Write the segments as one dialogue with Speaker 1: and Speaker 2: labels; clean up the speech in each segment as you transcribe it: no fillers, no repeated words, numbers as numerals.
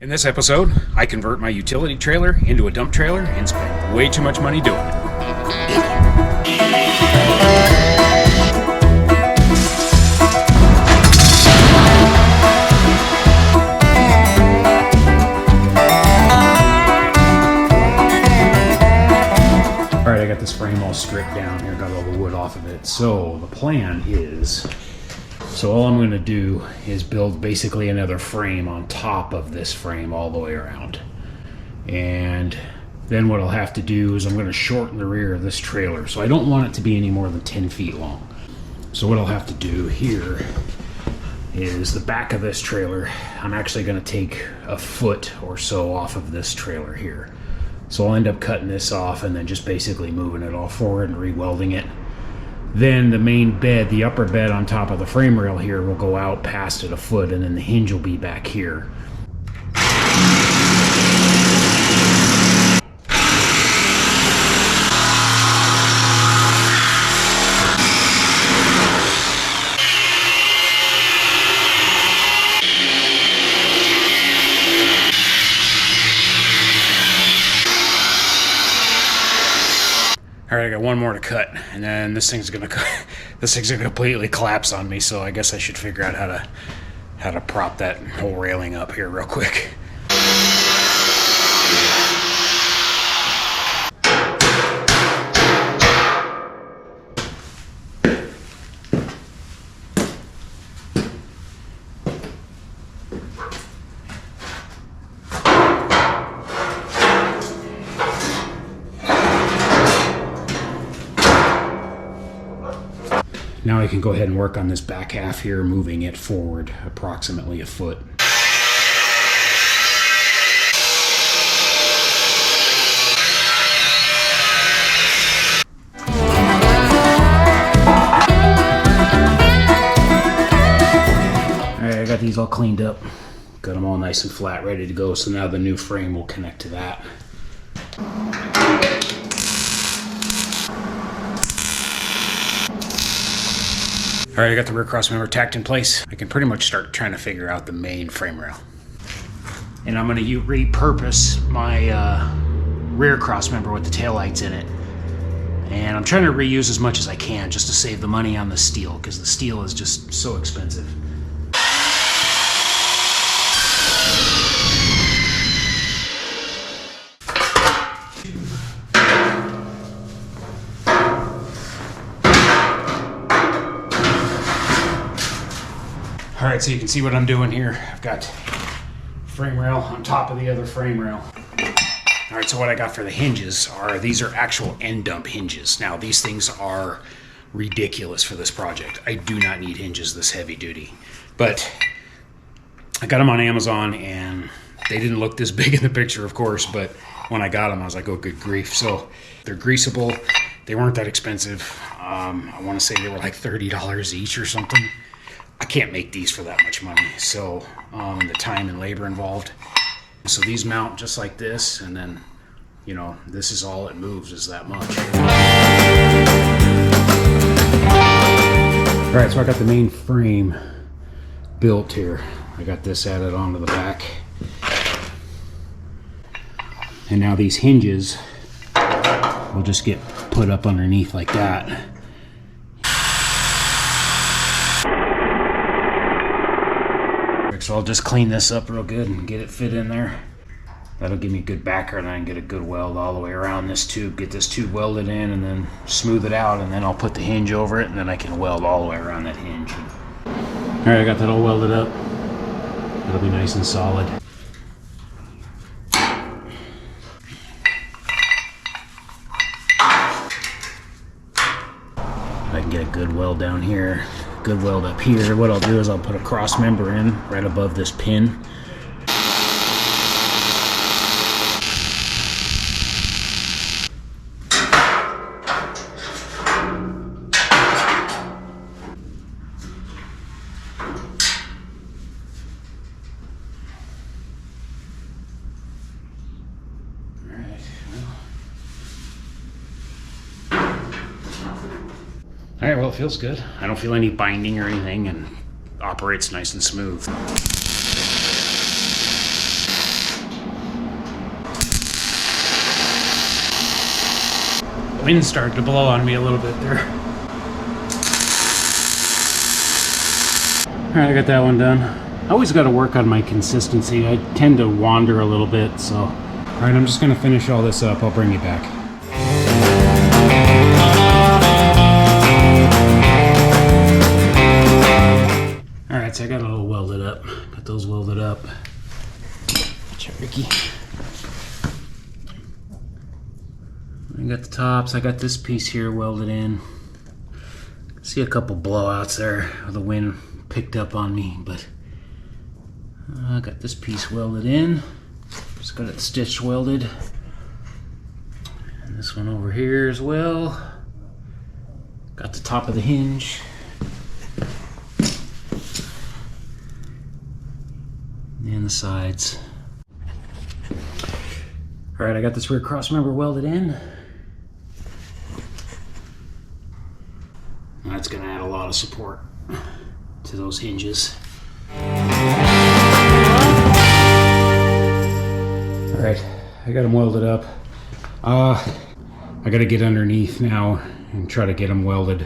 Speaker 1: In this episode, I convert my utility trailer into a dump trailer and spend way too much money doing it. Alright, I got this frame all stripped down here, got all the wood off of it. So the plan is, all I'm going to do is build basically another frame on top of this frame all the way around. And then what I'll have to do is I'm going to shorten the rear of this trailer. So I don't want it to be any more than 10 feet long. So what I'll have to do here is the back of this trailer, I'm actually going to take a foot or so off of this trailer here. So I'll end up cutting this off and then just basically moving it all forward and re-welding it. Then the main bed, the upper bed on top of the frame rail here, will go out past it a foot, and then the hinge will be back here. All right, I got one more to cut, and then this thing's gonna completely collapse on me. So I guess I should figure out how to prop that whole railing up here real quick. Now I can go ahead and work on this back half here, moving it forward approximately a foot. Alright, I got these all cleaned up. Got them all nice and flat, ready to go. So now the new frame will connect to that. All right, I got the rear cross member tacked in place. I can pretty much start trying to figure out the main frame rail. And I'm gonna repurpose my rear cross member with the taillights in it. And I'm trying to reuse as much as I can just to save the money on the steel, because the steel is just so expensive. All right, so you can see what I'm doing here. I've got frame rail on top of the other frame rail. All right, so what I got for the hinges these are actual end dump hinges. Now, these things are ridiculous for this project. I do not need hinges this heavy duty, but I got them on Amazon and they didn't look this big in the picture, of course, but when I got them, I was like, oh, good grief. So they're greasable. They weren't that expensive. I want to say they were like $30 each or something. I can't make these for that much money, so the time and labor involved. So these mount just like this, and then, you know, this is all it moves is that much. All right, so I got the main frame built here. I got this added onto the back. And now these hinges will just get put up underneath like that. So I'll just clean this up real good and get it fit in there. That'll give me a good backer, and I can get a good weld all the way around this tube, get this tube welded in and then smooth it out, and then I'll put the hinge over it, and then I can weld all the way around that hinge. All right, I got that all welded up. That'll be nice and solid. I can get a good weld down here. Good weld up here. What I'll do is I'll put a cross member in right above this pin. All right, well, it feels good. I don't feel any binding or anything, and operates nice and smooth. wind started to blow on me a little bit there. All right, I got that one done. I always got to work on my consistency. I tend to wander a little bit, so. All right, I'm just gonna finish all this up. I'll bring you back. All right, so I got it all welded up. Got those welded up. Check, Ricky. I got the tops. I got this piece here welded in. See a couple blowouts there. The wind picked up on me, but I got this piece welded in. Just got it stitch welded. And this one over here as well. Got the top of the hinge. And the sides. All right, I got this rear cross member welded in. That's gonna add a lot of support to those hinges. All right, I got them welded up. I gotta get underneath now and try to get them welded.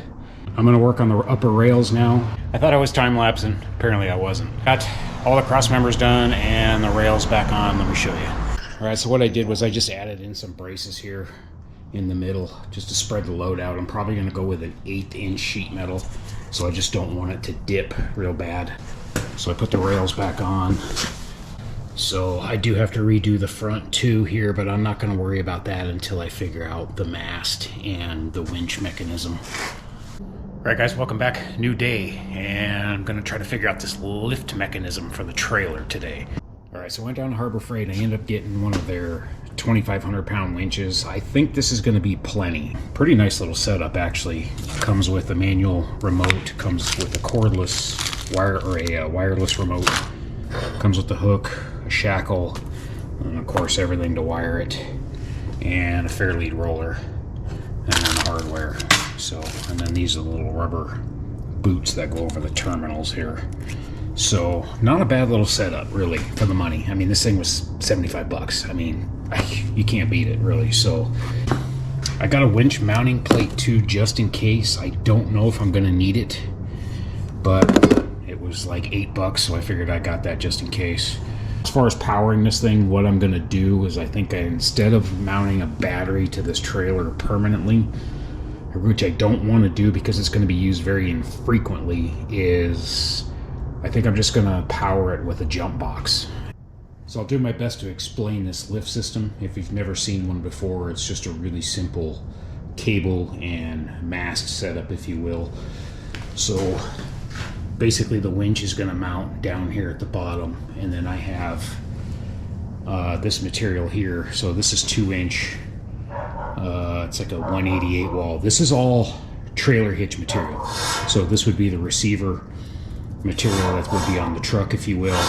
Speaker 1: I'm gonna work on the upper rails now. I thought I was time-lapsing, apparently I wasn't. Got all the cross members done and the rails back on. Let me show you. All right, so what I did was I just added in some braces here in the middle just to spread the load out. I'm probably gonna go with an 1/8" sheet metal, so I just don't want it to dip real bad. So I put the rails back on. So I do have to redo the front too here, but I'm not gonna worry about that until I figure out the mast and the winch mechanism. All right, guys, welcome back. New day, and I'm gonna try to figure out this lift mechanism for the trailer today. All right, so I went down to Harbor Freight. I ended up getting one of their 2,500 pound winches. I think this is gonna be plenty. Pretty nice little setup, actually. Comes with a manual remote, comes with a cordless wireless remote. Comes with the hook, a shackle, and of course everything to wire it, and a fair lead roller, and then the hardware. So, and then these are the little rubber boots that go over the terminals here. So, not a bad little setup, really, for the money. I mean, this thing was 75 bucks. I mean, you can't beat it, really. So, I got a winch mounting plate too, just in case. I don't know if I'm gonna need it, but it was like 8 bucks, so I figured I got that just in case. As far as powering this thing, what I'm gonna do is I think instead of mounting a battery to this trailer permanently, which I don't want to do because it's going to be used very infrequently, is I think I'm just going to power it with a jump box. So I'll do my best to explain this lift system. If you've never seen one before, it's just a really simple cable and mast setup, if you will. So basically the winch is going to mount down here at the bottom, and then I have this material here. So this is 2-inch. It's like a 188 wall. This is all trailer hitch material. So this would be the receiver material that would be on the truck, if you will,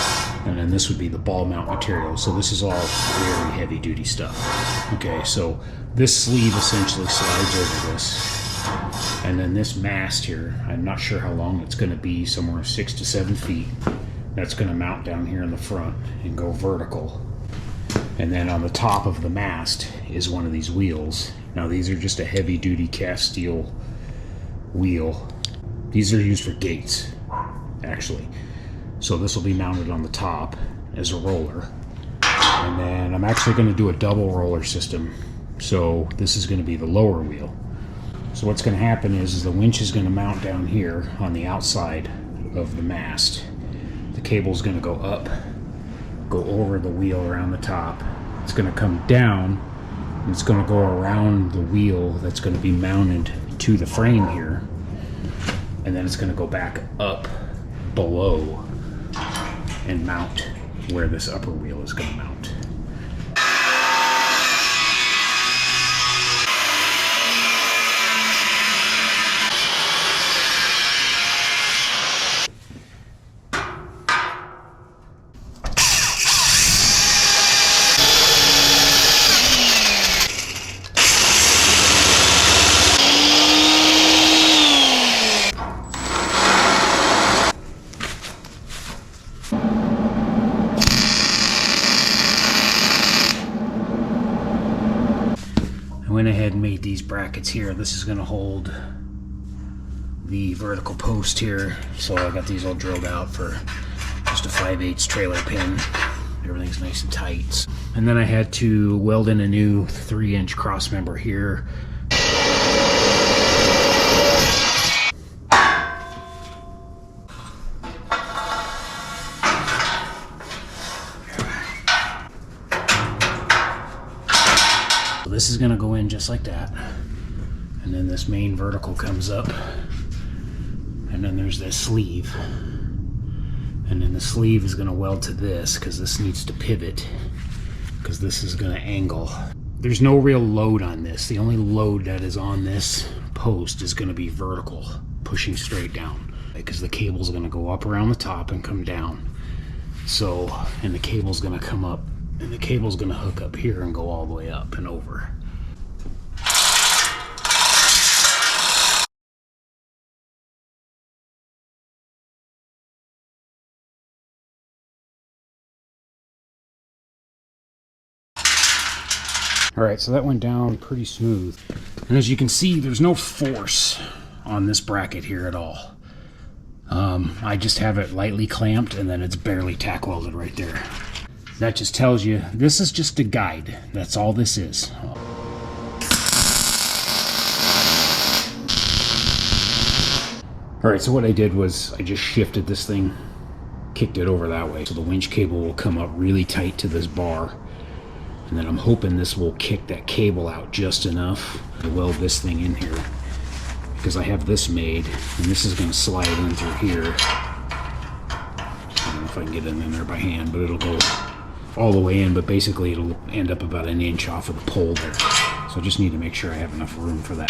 Speaker 1: and then this would be the ball mount material. So this is all very heavy duty stuff. Okay, so this sleeve essentially slides over this, and then this mast here, I'm not sure how long it's going to be, somewhere 6 to 7 feet. That's going to mount down here in the front and go vertical. And then on the top of the mast is one of these wheels. Now these are just a heavy duty cast steel wheel. These are used for gates, actually. So this will be mounted on the top as a roller. And then I'm actually going to do a double roller system. So this is going to be the lower wheel. So what's going to happen is the winch is going to mount down here on the outside of the mast. The cable's going to go up, go over the wheel around the top. It's going to come down, and it's going to go around the wheel that's going to be mounted to the frame here, and then it's going to go back up below and mount where this upper wheel is going to mount. went ahead and made these brackets here. This is going to hold the vertical post here. So I got these all drilled out for just a 5/8 trailer pin. Everything's nice and tight. And then I had to weld in a new 3-inch cross member here. So this is gonna go in just like that. And then this main vertical comes up. And then there's this sleeve. And then the sleeve is going to weld to this because this needs to pivot because this is going to angle. There's no real load on this. The only load that is on this post is going to be vertical, pushing straight down because the cable is going to go up around the top and come down. So, and the cable's going to come up and the cable's going to hook up here and go all the way up and over. Alright, so that went down pretty smooth. And as you can see, there's no force on this bracket here at all. I just have it lightly clamped and then it's barely tack welded right there. That just tells you, this is just a guide. That's all this is. Alright, so what I did was I just shifted this thing, kicked it over that way. So the winch cable will come up really tight to this bar. And then I'm hoping this will kick that cable out just enough to weld this thing in here. Because I have this made, and this is going to slide in through here. I don't know if I can get it in there by hand, but it'll go all the way in, but basically it'll end up about 1 inch off of the pole there. So I just need to make sure I have enough room for that.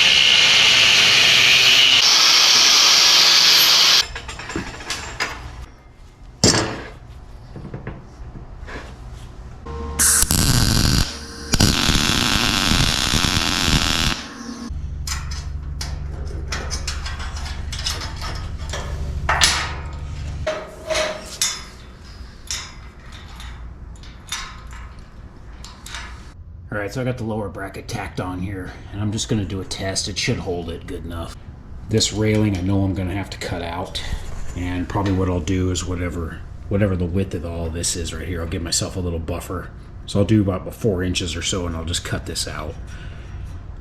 Speaker 1: Alright, so I got the lower bracket tacked on here, and I'm just going to do a test. It should hold it good enough. This railing I know I'm going to have to cut out, and probably what I'll do is whatever the width of all this is right here, I'll give myself a little buffer. So I'll do about 4 inches or so, and I'll just cut this out.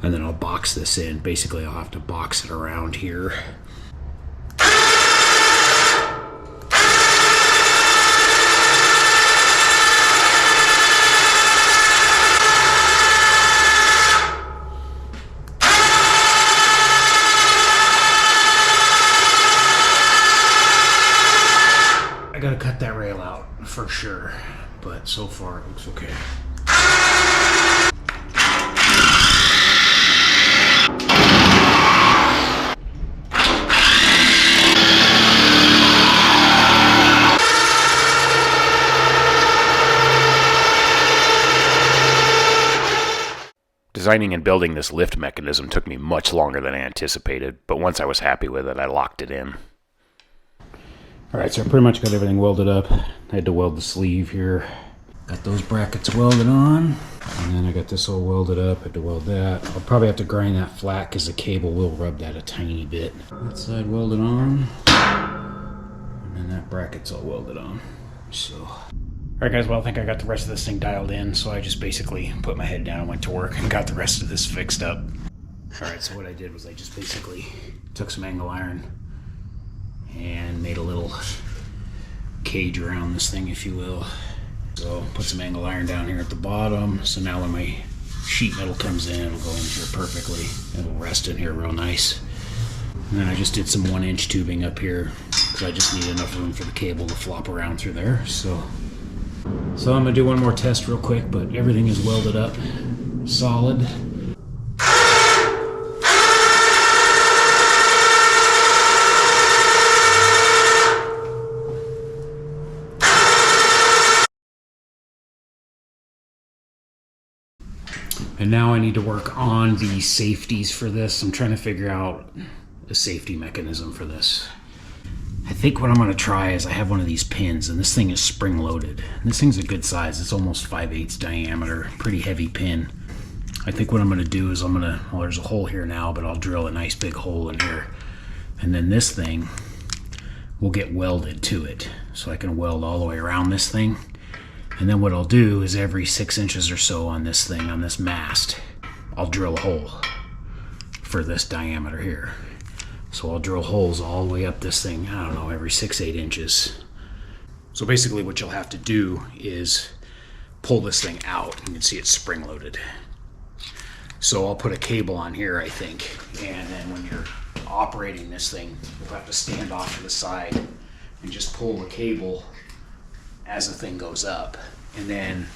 Speaker 1: And then I'll box this in. Basically, I'll have to box it around here. I gotta cut that rail out for sure, but so far it looks okay.
Speaker 2: Designing and building this lift mechanism took me much longer than I anticipated, but once I was happy with it, I locked it in.
Speaker 1: Alright, so I pretty much got everything welded up. I had to weld the sleeve here. Got those brackets welded on. And then I got this all welded up. I had to weld that. I'll probably have to grind that flat because the cable will rub that a tiny bit. That side welded on. And then that bracket's all welded on. So. Alright guys, well I think I got the rest of this thing dialed in. So I just basically put my head down and went to work and got the rest of this fixed up. Alright, so what I did was I just basically took some angle iron and made a little cage around this thing, if you will. So put some angle iron down here at the bottom. So now when my sheet metal comes in, it'll go in here perfectly. It'll rest in here real nice. And then I just did some 1-inch tubing up here because I just need enough room for the cable to flop around through there. So I'm gonna do one more test real quick, but everything is welded up solid. And now I need to work on the safeties for this. I'm trying to figure out a safety mechanism for this. I think what I'm going to try is I have one of these pins, and this thing is spring loaded. And this thing's a good size. It's almost 5/8 diameter, pretty heavy pin. I think what I'm going to do is well, there's a hole here now, but I'll drill a nice big hole in here. And then this thing will get welded to it. So I can weld all the way around this thing. And then what I'll do is every 6 inches or so on this thing, on this mast, I'll drill a hole for this diameter here. So I'll drill holes all the way up this thing, I don't know, every 6-8 inches. So basically what you'll have to do is pull this thing out. You can see it's spring loaded. So I'll put a cable on here, I think, and then when you're operating this thing, you'll have to stand off to the side and just pull the cable as the thing goes up. And then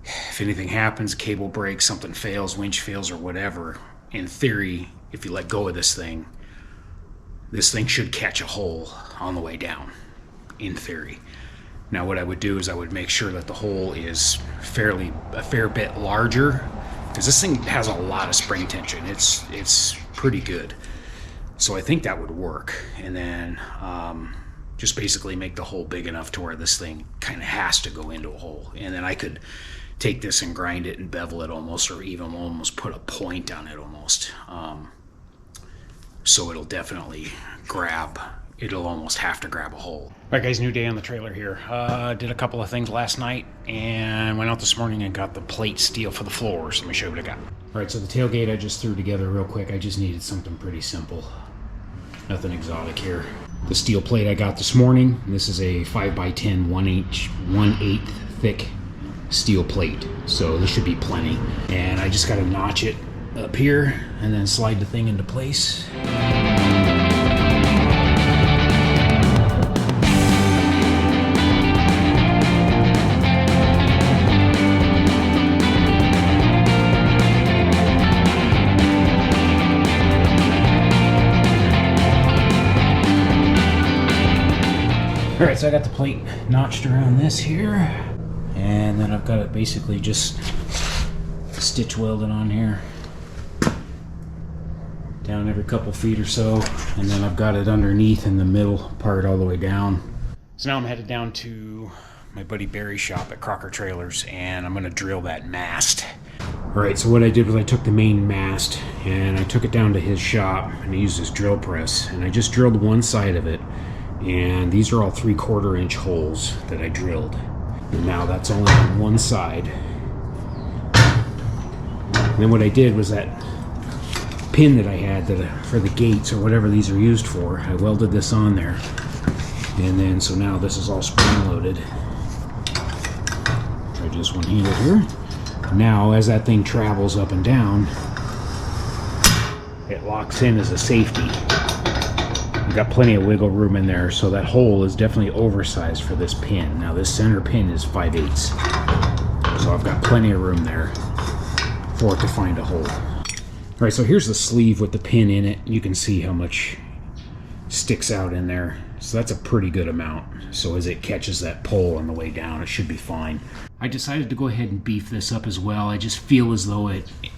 Speaker 1: if anything happens, cable breaks, something fails, winch fails or whatever, in theory, if you let go of this thing should catch a hole on the way down, in theory. Now what I would do is I would make sure that the hole is a fair bit larger, because this thing has a lot of spring tension. It's pretty good. So I think that would work. And then just basically make the hole big enough to where this thing kind of has to go into a hole. And then I could take this and grind it and bevel it almost, or even almost put a point on it almost. So it'll definitely it'll almost have to grab a hole. All right guys, new day on the trailer here. Did a couple of things last night and went out this morning and got the plate steel for the floors. Let me show you what I got. All right, so the tailgate I just threw together real quick. I just needed something pretty simple. Nothing exotic here. The steel plate I got this morning, this is a 5x10 1/8 thick steel plate. So this should be plenty. And I just got to notch it up here and then slide the thing into place. All right, so I got the plate notched around this here, and then I've got it basically just stitch welded on here, down every couple feet or so, and then I've got it underneath in the middle part all the way down. So now I'm headed down to my buddy Barry's shop at Crocker Trailers, and I'm gonna drill that mast. All right, so what I did was I took the main mast and I took it down to his shop and I used this drill press, and I just drilled one side of it. And these are all 3/4 inch holes that I drilled. And now that's only on one side. And then what I did was that pin that I had for the gates or whatever these are used for, I welded this on there. And then so now this is all spring loaded. Try just one handle here. Now as that thing travels up and down, it locks in as a safety. Got plenty of wiggle room in there, so that hole is definitely oversized for this pin. Now this center pin is 5/8, so I've got plenty of room there for it to find a hole. All right, so here's the sleeve with the pin in it. You can see how much sticks out in there. So that's a pretty good amount. So as it catches that pole on the way down, it should be fine. I decided to go ahead and beef this up as well. I just feel as though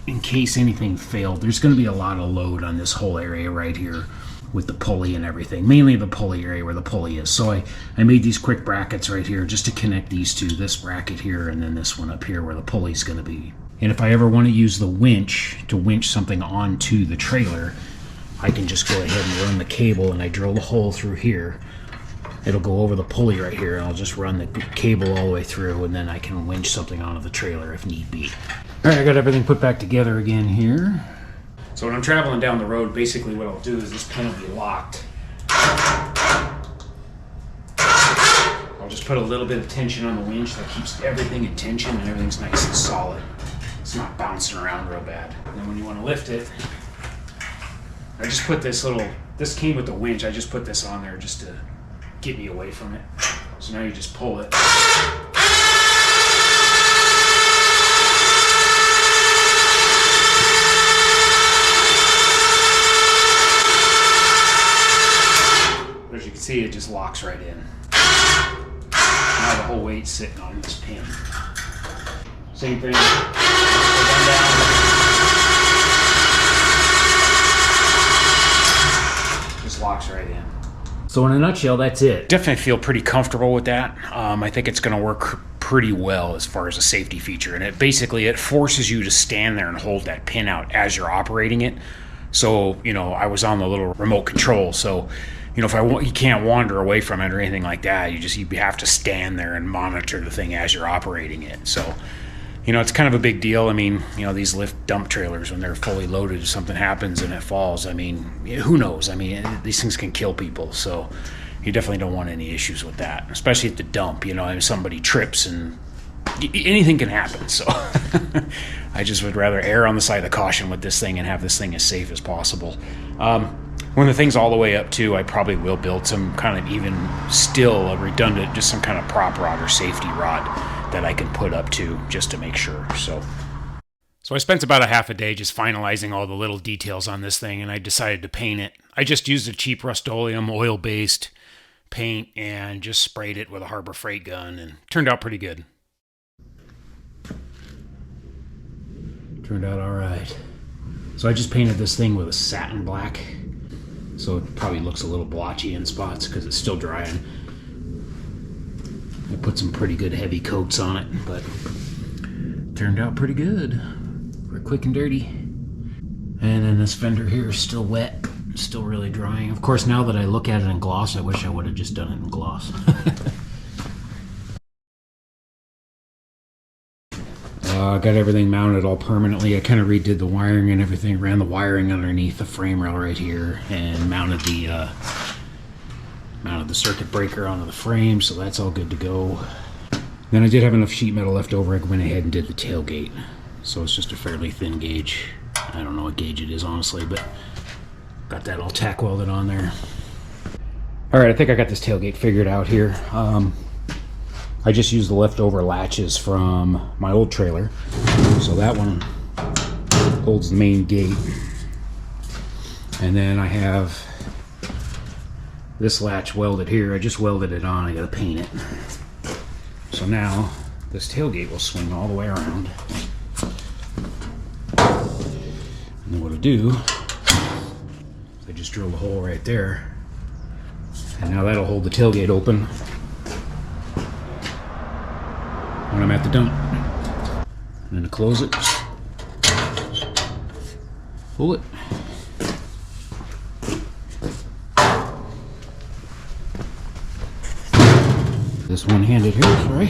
Speaker 1: in case anything failed, there's going to be a lot of load on this whole area right here with the pulley and everything, mainly the pulley area where the pulley is. So I made these quick brackets right here just to connect these two, this bracket here and then this one up here where the pulley's going to be. And if I ever want to use the winch to winch something onto the trailer, I can just go ahead and run the cable, and I drill the hole through here. It'll go over the pulley right here, and I'll just run the cable all the way through, and then I can winch something onto the trailer if need be. All right, I got everything put back together again here. So when I'm traveling down the road, basically what I'll do is this pin will be locked. I'll just put a little bit of tension on the winch that keeps everything in tension and everything's nice and solid. It's not bouncing around real bad. And then when you want to lift it, I just put this came with the winch, I just put this on there just to get me away from it. So now you just pull it. As you can see, it just locks right in. Now the whole weight's sitting on this pin. Same thing. Just locks right in. So in a nutshell, that's it. Definitely feel pretty comfortable with that. I think it's going to work pretty well as far as a safety feature. And it forces you to stand there and hold that pin out as you're operating it. So, I was on the little remote control. So, if you can't wander away from it or anything like that. You have to stand there and monitor the thing as you're operating it. So, it's kind of a big deal. I mean, these lift dump trailers, when they're fully loaded, if something happens and it falls, I mean, who knows? I mean, these things can kill people. So you definitely don't want any issues with that, especially at the dump. If somebody trips and anything can happen. So I just would rather err on the side of caution with this thing and have this thing as safe as possible. When the thing's all the way up too, I probably will build some kind of even still a redundant, just some kind of prop rod or safety rod that I can put up to just to make sure. So I spent about a half a day just finalizing all the little details on this thing, and I decided to paint it. I just used a cheap Rust-Oleum oil-based paint and just sprayed it with a Harbor Freight gun, and it turned out pretty good. Turned out all right. So I just painted this thing with a satin black, so it probably looks a little blotchy in spots because it's still drying. I put some pretty good heavy coats on it, but turned out pretty good. We're quick and dirty. And then this fender here is still wet, still really drying. Of course, now that I look at it in gloss, I wish I would have just done it in gloss. Got everything mounted all permanently. I kind of redid the wiring and everything, ran the wiring underneath the frame rail right here, and mounted the circuit breaker onto the frame, so that's all good to go. Then I did have enough sheet metal left over. I went ahead and did the tailgate. So it's just a fairly thin gauge. I don't know what gauge it is, honestly, but got that all tack welded on there. All right, I think I got this tailgate figured out here. I just used the leftover latches from my old trailer. So that one holds the main gate. And then I have this latch welded here. I just welded it on. I gotta paint it. So now this tailgate will swing all the way around. And then what I do is I just drilled a hole right there. And now that'll hold the tailgate open when I'm at the dump. And then to close it, pull it. This one-handed here, sorry.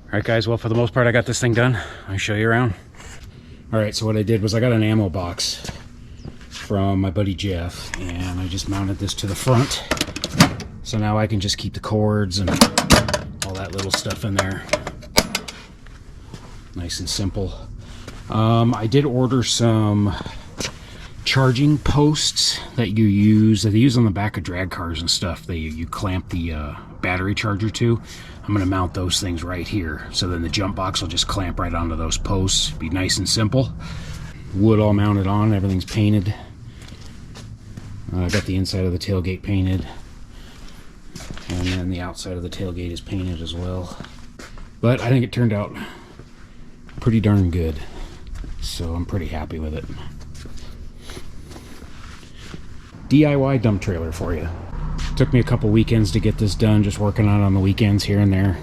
Speaker 1: All right, guys, well, for the most part, I got this thing done. I'll show you around. All right, so what I did was I got an ammo box from my buddy Jeff, and I just mounted this to the front. So now I can just keep the cords and all that little stuff in there. Nice and simple. I did order some charging posts that they use on the back of drag cars and stuff. You clamp the battery charger to. I'm going to mount those things right here, so then the jump box will just clamp right onto those posts. Be nice and simple. Wood all mounted on, everything's painted. I got the inside of the tailgate painted, and then the outside of the tailgate is painted as well. But I think it turned out pretty darn good, so I'm pretty happy with it. DIY dump trailer for you. Took me a couple weekends to get this done, just working on the weekends here and there.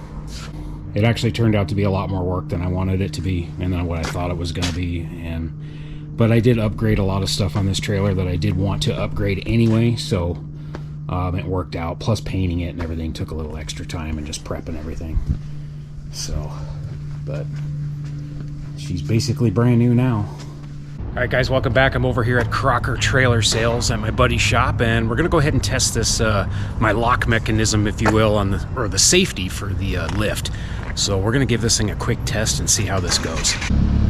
Speaker 1: It actually turned out to be a lot more work than I wanted it to be, and then what I thought it was going to be. But I did upgrade a lot of stuff on this trailer that I did want to upgrade anyway, so it worked out. Plus painting it and everything took a little extra time, and just prepping everything. So, but she's basically brand new now. All right, guys, welcome back. I'm over here at Crocker Trailer Sales at my buddy's shop, and we're gonna go ahead and test this my lock mechanism, if you will, on the safety for the lift. So we're gonna give this thing a quick test and see how this goes.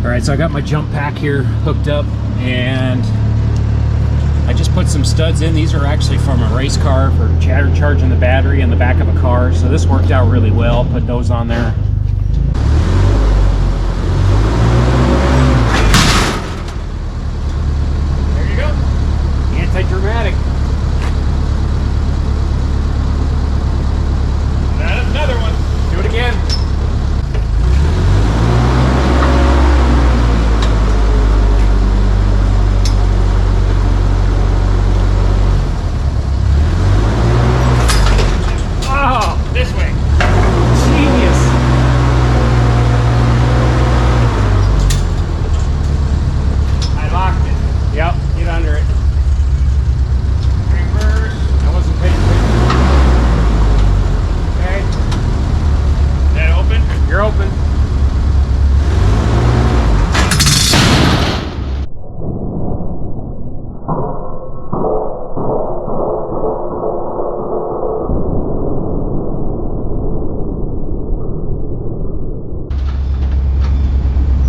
Speaker 1: All right, so I got my jump pack here hooked up, and I just put some studs in. These are actually from a race car for charging the battery in the back of a car. So this worked out really well. Put those on there. Anti-dramatic. That is another one. Do it again. Oh, this way. You're open.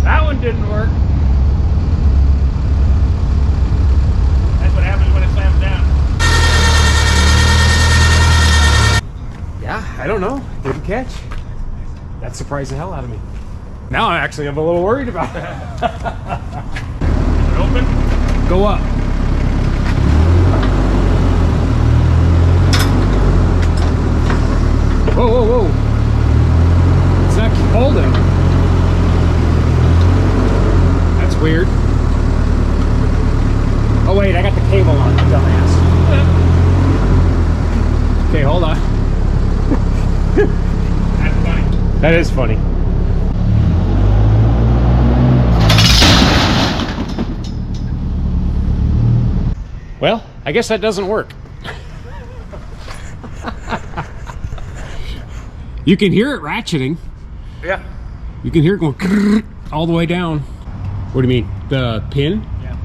Speaker 1: That one didn't work. That's what happens when it slams down. Yeah, I don't know. Didn't catch. That surprised the hell out of me. Now I'm actually a little worried about it. Is it open? Go up. Whoa, whoa, whoa. It's not holding. That's weird. Oh wait, I got the cable on, dumbass. Okay, hold on. That's funny. That is funny. Well, I guess that doesn't work. You can hear it ratcheting.
Speaker 3: Yeah.
Speaker 1: You can hear it going all the way down. What do you mean? The pin?
Speaker 3: Yeah.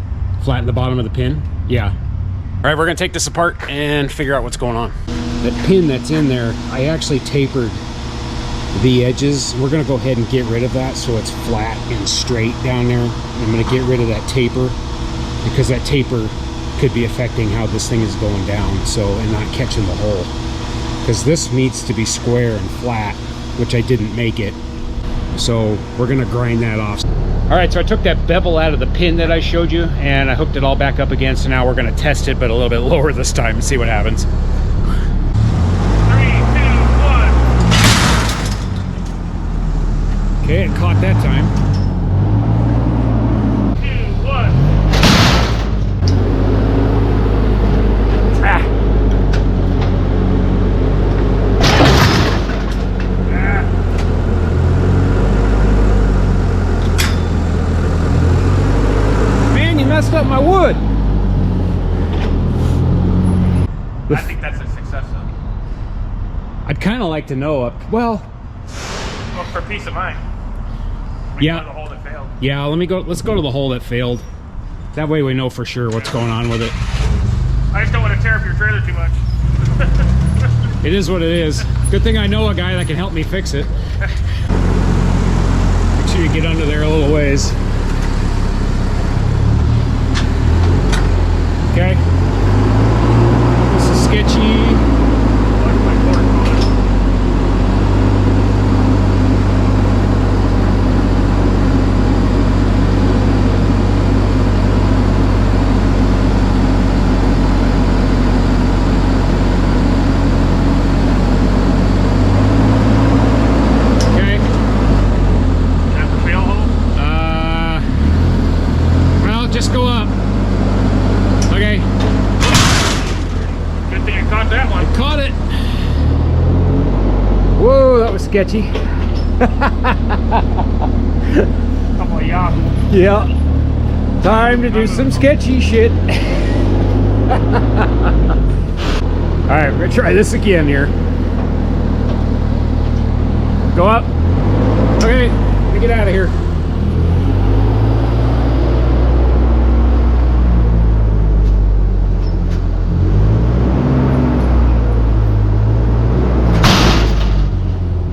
Speaker 1: Flatten the bottom of the pin? Yeah. All right, we're gonna take this apart and figure out what's going on. That pin that's in there, I actually tapered the edges. We're gonna go ahead and get rid of that so it's flat and straight down there. I'm gonna get rid of that taper because that taper could be affecting how this thing is going down, so, and not catching the hole. Because this needs to be square and flat, which I didn't make it. So we're gonna grind that off. All right, so I took that bevel out of the pin that I showed you and I hooked it all back up again. So now we're gonna test it, but a little bit lower this time and see what happens. 3, 2, 1. Okay, it caught that time. 2, 1. Ah. Messed up my wood.
Speaker 3: I think that's a success though.
Speaker 1: I'd kind of like to know. Well,
Speaker 3: For peace of mind.
Speaker 1: Yeah.
Speaker 3: The hole that failed.
Speaker 1: Yeah, let's go to the hole that failed. That way we know for sure what's going on with it.
Speaker 3: I just don't want to tear up your trailer too much.
Speaker 1: It is what it is. Good thing I know a guy that can help me fix it. Make sure you get under there a little ways. Okay. This is sketchy. Okay.
Speaker 3: Have the fail hole?
Speaker 1: Well, just go up. Okay.
Speaker 3: Good thing I caught that one.
Speaker 1: Caught it. Whoa, that was sketchy.
Speaker 3: Couple of yachts.
Speaker 1: Yeah. Time to do some sketchy shit. Alright, we're gonna try this again here. Go up. Okay, let me get out of here.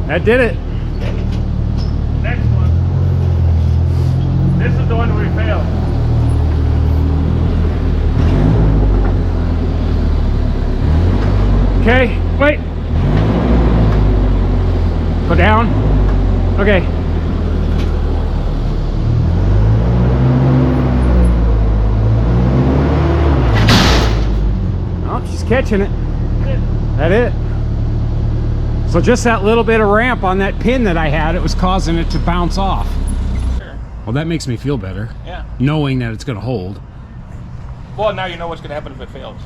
Speaker 1: That did it.
Speaker 3: Next one. This is the one where we failed.
Speaker 1: Okay, wait. Go down. Okay. Oh, she's catching it. That it. So just that little bit of ramp on that pin that I had, it was causing it to bounce off.
Speaker 3: Sure.
Speaker 1: Well, that makes me feel better,
Speaker 3: Yeah.
Speaker 1: knowing that it's going to hold.
Speaker 3: Well, now you know what's going to happen if it fails.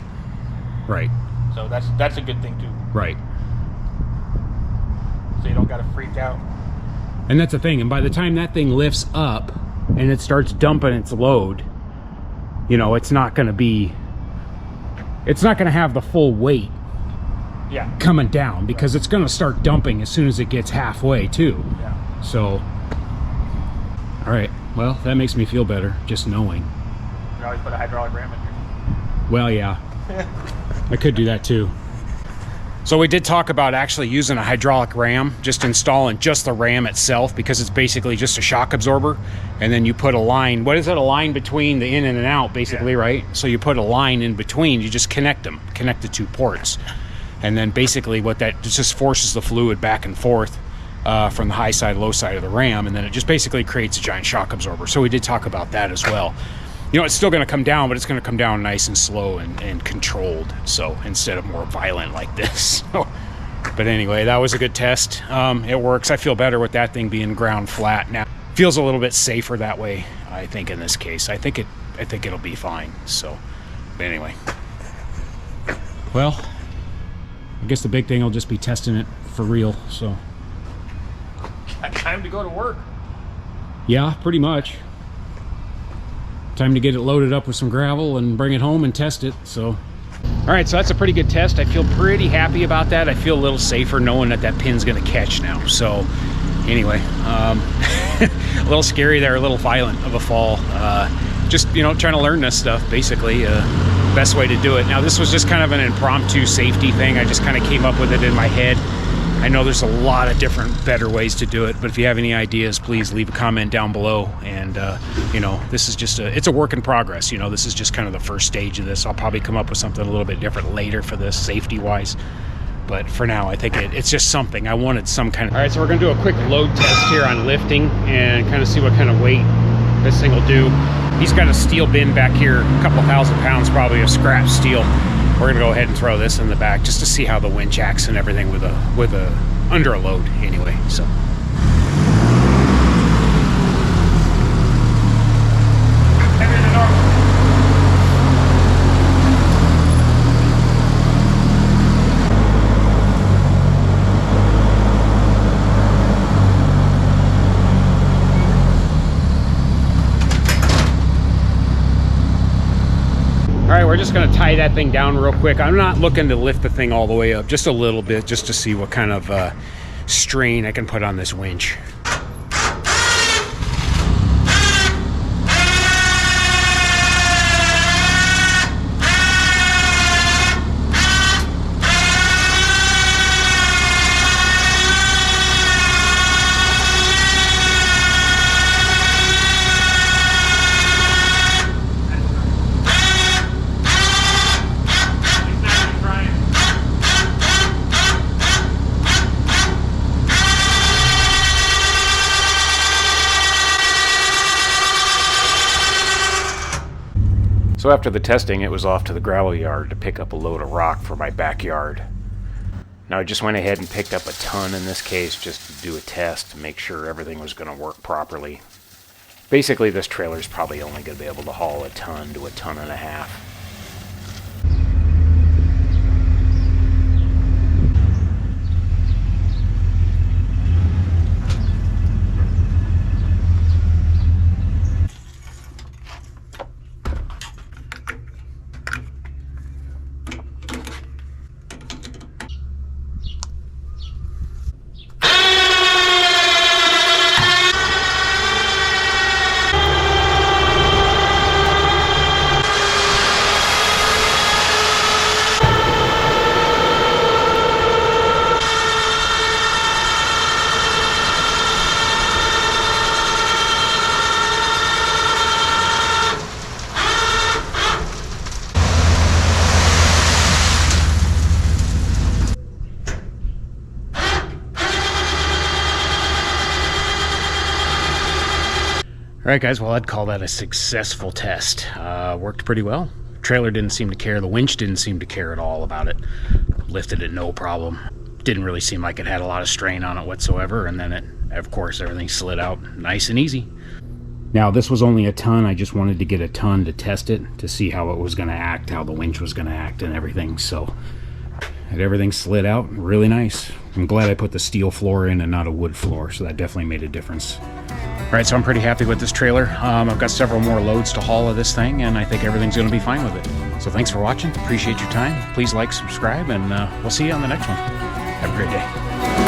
Speaker 1: Right,
Speaker 3: So that's a good thing too.
Speaker 1: right.
Speaker 3: So you don't got to freak out.
Speaker 1: And that's the thing. And by the time that thing lifts up and it starts dumping its load, you know, it's not going to have the full weight
Speaker 3: Yeah.
Speaker 1: coming down because it's going to start dumping as soon as it gets halfway too.
Speaker 3: Yeah.
Speaker 1: So, all right, well, that makes me feel better, just knowing.
Speaker 3: You always put a hydraulic ram in here.
Speaker 1: Well, yeah, I could do that too. So we did talk about actually using a hydraulic ram, just installing just the ram itself, because it's basically just a shock absorber. And then you put a line, what is it, a line between the in and an out, basically, yeah. Right? So you put a line in between, you just connect them, connect the two ports. And then basically what that just forces the fluid back and forth from the high side, low side of the ram, and then it just basically creates a giant shock absorber. So we did talk about that as well. You know, it's still going to come down, but it's going to come down nice and slow and controlled. So instead of more violent like this. But anyway, that was a good test. It works. I feel better with that thing being ground flat now. Feels a little bit safer that way, I think, in this case. I think it'll be fine. So, but anyway. Well, I guess the big thing will just be testing it for real. So.
Speaker 3: Got time to go to work.
Speaker 1: Yeah, pretty much. Time to get it loaded up with some gravel and bring it home and test it. So, all right, so that's a pretty good test. I feel pretty happy about that. I feel a little safer knowing that that pin's gonna catch now. So anyway, a little scary there, a little violent of a fall. Just, you know, trying to learn this stuff, basically. Best way to do it. Now, this was just kind of an impromptu safety thing. I just kind of came up with it in my head. I know there's a lot of different, better ways to do it, but if you have any ideas, please leave a comment down below. And, you know, this is just it's a work in progress. You know, this is just kind of the first stage of this. I'll probably come up with something a little bit different later for this, safety-wise. But for now, I think it's just something. I wanted some kind of... All right, so we're going to do a quick load test here on lifting and kind of see what kind of weight this thing will do. He's got a steel bin back here, a couple thousand pounds probably of scrap steel. We're gonna go ahead and throw this in the back just to see how the winch acts and everything with a under a load anyway. So. Heavier than normal. All right, we're just gonna tie that thing down real quick. I'm not looking to lift the thing all the way up, just a little bit, just to see what kind of strain I can put on this winch.
Speaker 2: So after the testing, it was off to the gravel yard to pick up a load of rock for my backyard. Now I just went ahead and picked up a ton in this case just to do a test to make sure everything was going to work properly. Basically, this trailer is probably only going to be able to haul a ton to a ton and a half.
Speaker 1: All right, guys, well, I'd call that a successful test. Worked pretty well. Trailer didn't seem to care. The winch didn't seem to care at all about it. Lifted it no problem. Didn't really seem like it had a lot of strain on it whatsoever. And then, of course, everything slid out nice and easy. Now, this was only a ton. I just wanted to get a ton to test it, to see how it was going to act, how the winch was going to act and everything. So, and everything slid out really nice. I'm glad I put the steel floor in and not a wood floor, so that definitely made a difference. All right, so I'm pretty happy with this trailer. I've got several more loads to haul of this thing, and I think everything's going to be fine with it. So thanks for watching. Appreciate your time. Please like, subscribe, and we'll see you on the next one. Have a great day.